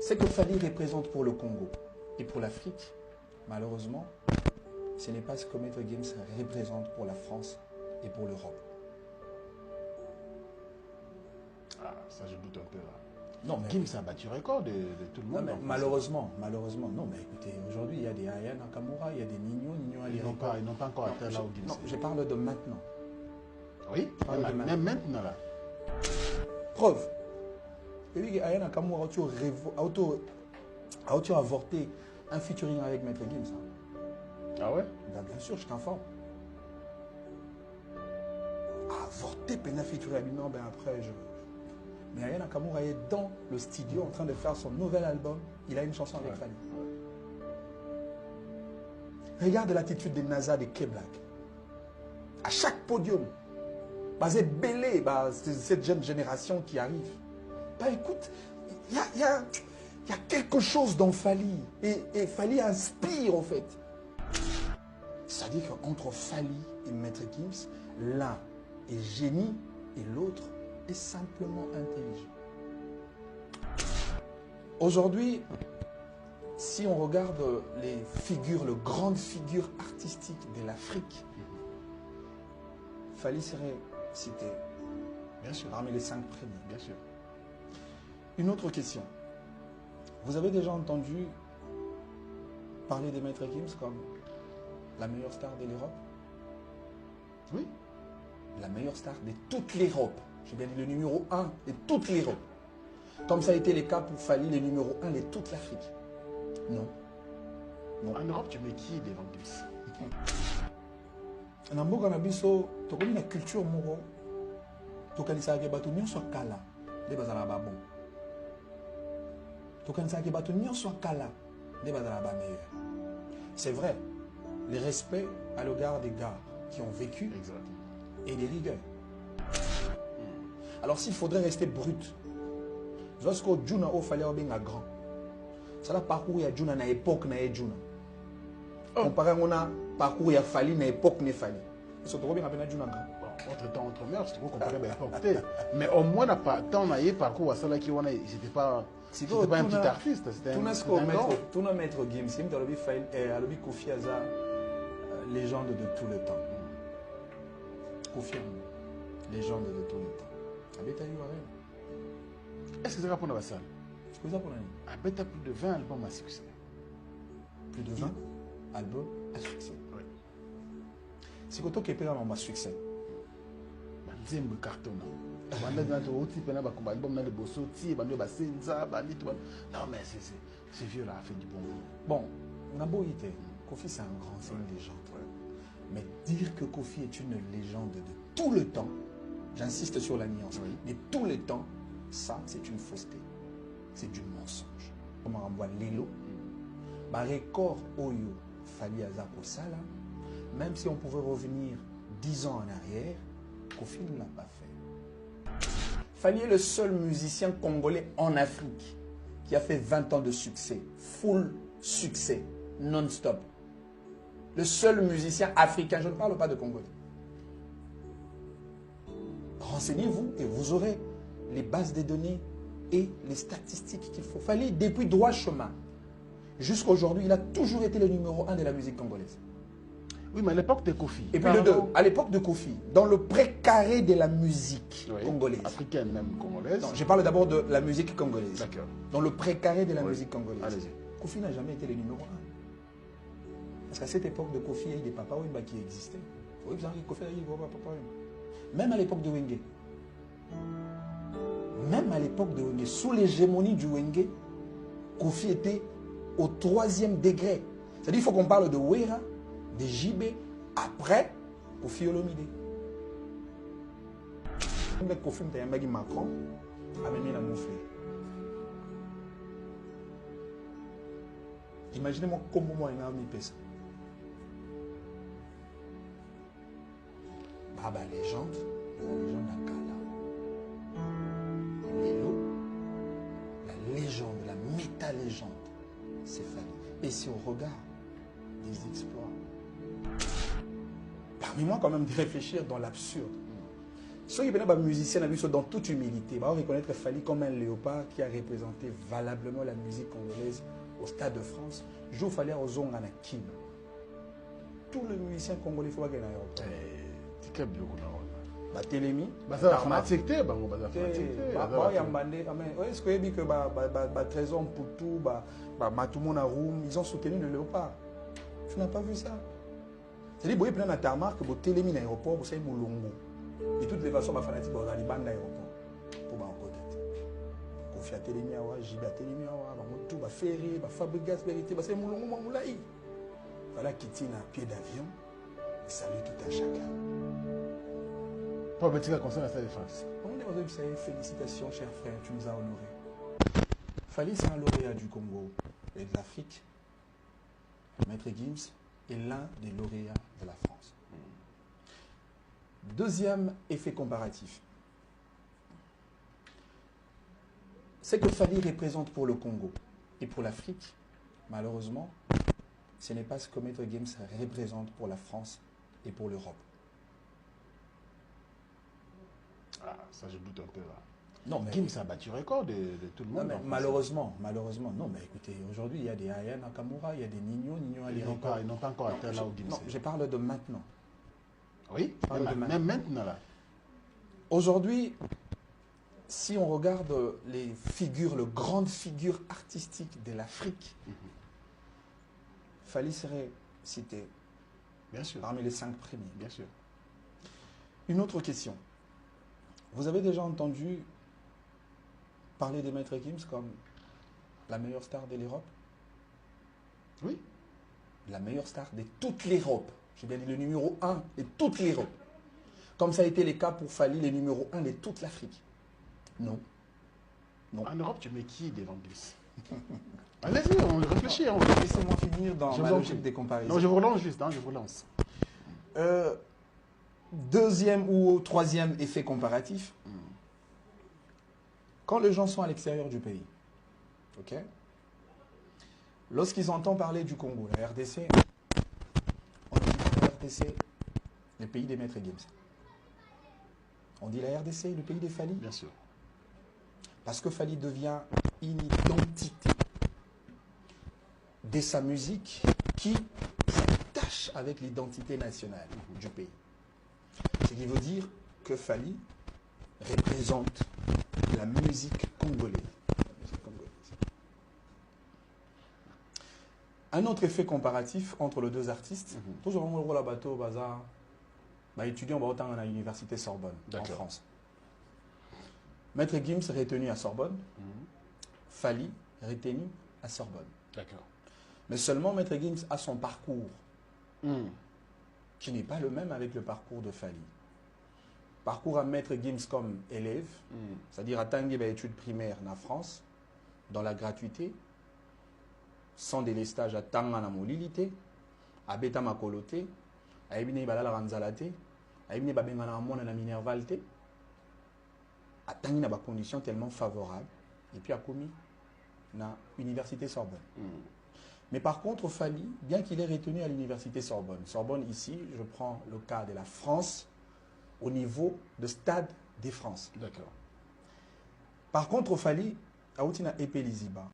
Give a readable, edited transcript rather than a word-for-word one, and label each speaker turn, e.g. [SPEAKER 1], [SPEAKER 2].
[SPEAKER 1] Ce que Fally représente pour le Congo et pour l'Afrique, malheureusement, ce n'est pas ce que Maître Gims représente pour la France et pour l'Europe.
[SPEAKER 2] Ah, ça je doute un peu là.
[SPEAKER 1] Non, mais
[SPEAKER 2] Gims a battu record de tout le monde.
[SPEAKER 1] non, mais malheureusement. Non, mais écoutez, aujourd'hui, il y a des Aya Nakamura, il y a des Nino a les records.
[SPEAKER 2] Ils n'ont pas encore atteint là où Gims
[SPEAKER 1] Non,
[SPEAKER 2] est.
[SPEAKER 1] je parle de maintenant.
[SPEAKER 2] Oui, même maintenant là.
[SPEAKER 1] Preuve. Et oui, Aya Nakamura a auto-avorté un featuring avec Maître Gims.
[SPEAKER 2] Ah ouais?
[SPEAKER 1] Ben, bien sûr, je t'informe. Avorté, peine featuring. Non, ben après, Mais Aya Nakamura est dans le studio en train de faire son nouvel album. Il a une chanson avec Fally. Regarde l'attitude des NASA, des K-Black. À chaque podium, c'est belé, c'est cette jeune génération qui arrive. Écoute, il y a quelque chose dans Fally. Et Fally inspire, en fait. C'est-à-dire qu'entre Fally et Maître Gims, l'un est génie et l'autre est simplement intelligent. Aujourd'hui, si on regarde les grandes figures artistiques de l'Afrique, Fally serait cité.
[SPEAKER 2] Bien sûr.
[SPEAKER 1] Parmi les 5 premiers.
[SPEAKER 2] Bien sûr.
[SPEAKER 1] Une autre question. Vous avez déjà entendu parler de Maître Gims comme la meilleure star de l'Europe?
[SPEAKER 2] Oui.
[SPEAKER 1] La meilleure star de toute l'Europe. J'ai bien dit le numéro 1 de toute l'Europe. Comme ça a été le cas pour Fally, le numéro 1 de toute l'Afrique. Non.
[SPEAKER 2] En Europe, tu mets qui devant Gims?
[SPEAKER 1] Na mboka na biso tokomi na culture moko tokanisaka bato nyonso kala nde bazala babon. Tokanisaka bato nyonso kala nde bazala ba meilleur. C'est vrai, le respect à l'égard des gars qui ont vécu et des rigueurs. Alors s'il faudrait rester brut, lorsque Juna o fallait bien grand, ça la parcours ya Juna na époque na Juna. Comparé à parcours ya Fally na époque ne Fally. Ils bien appelé Juna grand.
[SPEAKER 2] Entre temps, entre mœurs, tu peux comparer à l'époque. Mais au moins, tant na parcours à cela qui on a, c'était pas un petit artiste, c'était un grand.
[SPEAKER 1] Tout notre maître Gims, il a dit Kofi Aza, légende de tout le temps. Kofi légende de tout le temps.
[SPEAKER 2] Est-ce que c'est pour la salle?
[SPEAKER 1] C'est quoi ça pour l'année?
[SPEAKER 2] Abeta plus de 20 albums à succès.
[SPEAKER 1] Plus de 20 albums à succès.
[SPEAKER 2] Oui.
[SPEAKER 1] C'est quoi qui est payé à succès?
[SPEAKER 2] Nzembo carton. Non mais c'est vieux là, fait du bon.
[SPEAKER 1] Bon, Naboïté, Kofi c'est un grand, c'est une légende. Mais dire que Kofi est une légende de tout le temps, j'insiste sur la nuance, de tout le temps, ça c'est une fausseté. C'est du mensonge. Comme on voit Lelo, record Oyo Fally Aza Sala, même si on pouvait revenir 10 ans en arrière, Kofi ne l'a pas fait. Fally est le seul musicien congolais en Afrique qui a fait 20 ans de succès, full succès, non-stop. Le seul musicien africain, je ne parle pas de Congolais. Renseignez-vous et vous aurez les bases de données et les statistiques qu'il faut. Fally, depuis droit chemin jusqu'à aujourd'hui, il a toujours été le numéro 1 de la musique congolaise.
[SPEAKER 2] Oui, mais à l'époque de Kofi.
[SPEAKER 1] Et puis le 2, à l'époque de Kofi, dans le précaré de la musique congolaise.
[SPEAKER 2] Africaine même, congolaise.
[SPEAKER 1] Non, je parle d'abord de la musique congolaise.
[SPEAKER 2] D'accord.
[SPEAKER 1] Dans le précaré de la musique congolaise.
[SPEAKER 2] Allez-y.
[SPEAKER 1] Kofi n'a jamais été le numéro 1. Parce qu'à cette époque de Kofi, il y a eu des Papa Wemba qui existaient. Oui, vous savez, Kofi a eu des Papa Wemba. Même à l'époque de Wenge. Même à l'époque de Wenge, sous l'hégémonie du Wenge, Kofi était au 3e degré. C'est-à-dire qu'il faut qu'on parle de Wera, de JB, après Kofi Olomide. Quand Kofi Mtayambagi Macron a mené la mouflée. Imaginez-moi comment moi il a mis ça. Baba légende, la légende Akala. Lelo, la légende, la méta-légende, c'est Fally. Et si on regarde des exploits, permets-moi quand même de réfléchir dans l'absurde. Ceux qui sont musiciens dans toute humilité, on va reconnaître Fally comme un léopard qui a représenté valablement la musique congolaise au Stade de France. Je fallait aux Zonga na Kim. Tous les musiciens congolais, il faut gagner l'aéroport.
[SPEAKER 2] C'est quel bureau là?
[SPEAKER 1] Télémi,
[SPEAKER 2] est-ce
[SPEAKER 1] que Trésor Poutou, Matumona Room, ils ont soutenu le léopard. Tu n'as pas vu ça? C'est-à-dire que vous avez tarmac que vous télémi l'aéroport, vous savez Moulongo. De toutes les façons, les fanatiques vont aller dans l'aéroport pour m'encoder. Kofi a télémi awa, Jiba télémi awa, tout va ferry, va Fabrigas vérité, va c'est Moulongo Moulaï. Voilà qui tient un pied d'avion et salue tout un chacun.
[SPEAKER 2] Pas petit cas concernant la défense.
[SPEAKER 1] Félicitations, cher frère, tu nous as honorés. Fally, c'est un lauréat du Congo et de l'Afrique. Maître Gims est l'un des lauréats de la France. Deuxième effet comparatif. C'est que Fally représente pour le Congo et pour l'Afrique, malheureusement, ce n'est pas ce que Maître Gims représente pour la France et pour l'Europe.
[SPEAKER 2] Ah, ça je doute un peu là.
[SPEAKER 1] Non, mais
[SPEAKER 2] Gims a battu record de tout le monde.
[SPEAKER 1] Non, malheureusement, non, mais écoutez, aujourd'hui il y a des Aya Nakamura, il y a des Nino
[SPEAKER 2] ils n'ont pas encore atteint là où Gims.
[SPEAKER 1] Non, je parle de maintenant.
[SPEAKER 2] Oui, même maintenant là.
[SPEAKER 1] Aujourd'hui, si on regarde les grandes figures artistiques de l'Afrique, Fally serait cité
[SPEAKER 2] bien sûr
[SPEAKER 1] parmi les 5 premiers.
[SPEAKER 2] Bien sûr.
[SPEAKER 1] Une autre question. Vous avez déjà entendu parler de Maître Gims comme la meilleure star de l'Europe?
[SPEAKER 2] Oui.
[SPEAKER 1] La meilleure star de toute l'Europe. J'ai bien dit le numéro 1 de toute l'Europe. Comme ça a été le cas pour Fally, le numéro 1 de toute l'Afrique. Non.
[SPEAKER 2] En Europe, tu mets qui devant Gims? Allez-y, on réfléchit.
[SPEAKER 1] Laissez-moi finir dans ma logique des comparaisons.
[SPEAKER 2] Non, je vous relance juste, je vous relance.
[SPEAKER 1] Deuxième ou troisième effet comparatif. Quand les gens sont à l'extérieur du pays, ok, lorsqu'ils entendent parler du Congo, la RDC, on dit la RDC, le pays des Maîtres Gims. On dit la RDC, le pays des Fally.
[SPEAKER 2] Bien sûr.
[SPEAKER 1] Parce que Fally devient une identité de sa musique qui s'attache avec l'identité nationale du pays. Ce qui veut dire que Fally représente la musique congolaise. Un autre effet comparatif entre les deux artistes, toujours le rôle à bateau au bazar, étudiant à l'université Sorbonne en France. Maître Gims retenu à Sorbonne, Fally retenu à Sorbonne.
[SPEAKER 2] D'accord.
[SPEAKER 1] Mais seulement Maître Gims a son parcours qui n'est pas le même avec le parcours de Fally. Parcours à Maître Gims comme élève, c'est-à-dire à Tanguy études primaires en France, dans la gratuité, sans délestage à Tanga na molilité, à Beta Makoloté, à Ebine Balala Ranzalate, à Ebine Babengana Mona na Minervalte, à Tanguy na conditions tellement favorables, et puis à commis na Université Sorbonne. Mais par contre, Fally, bien qu'il ait retenu à l'université Sorbonne, Sorbonne ici, je prends le cas de la France, au niveau de Stade de France.
[SPEAKER 2] D'accord.
[SPEAKER 1] Par contre, Fally, a Outina Epeliziba.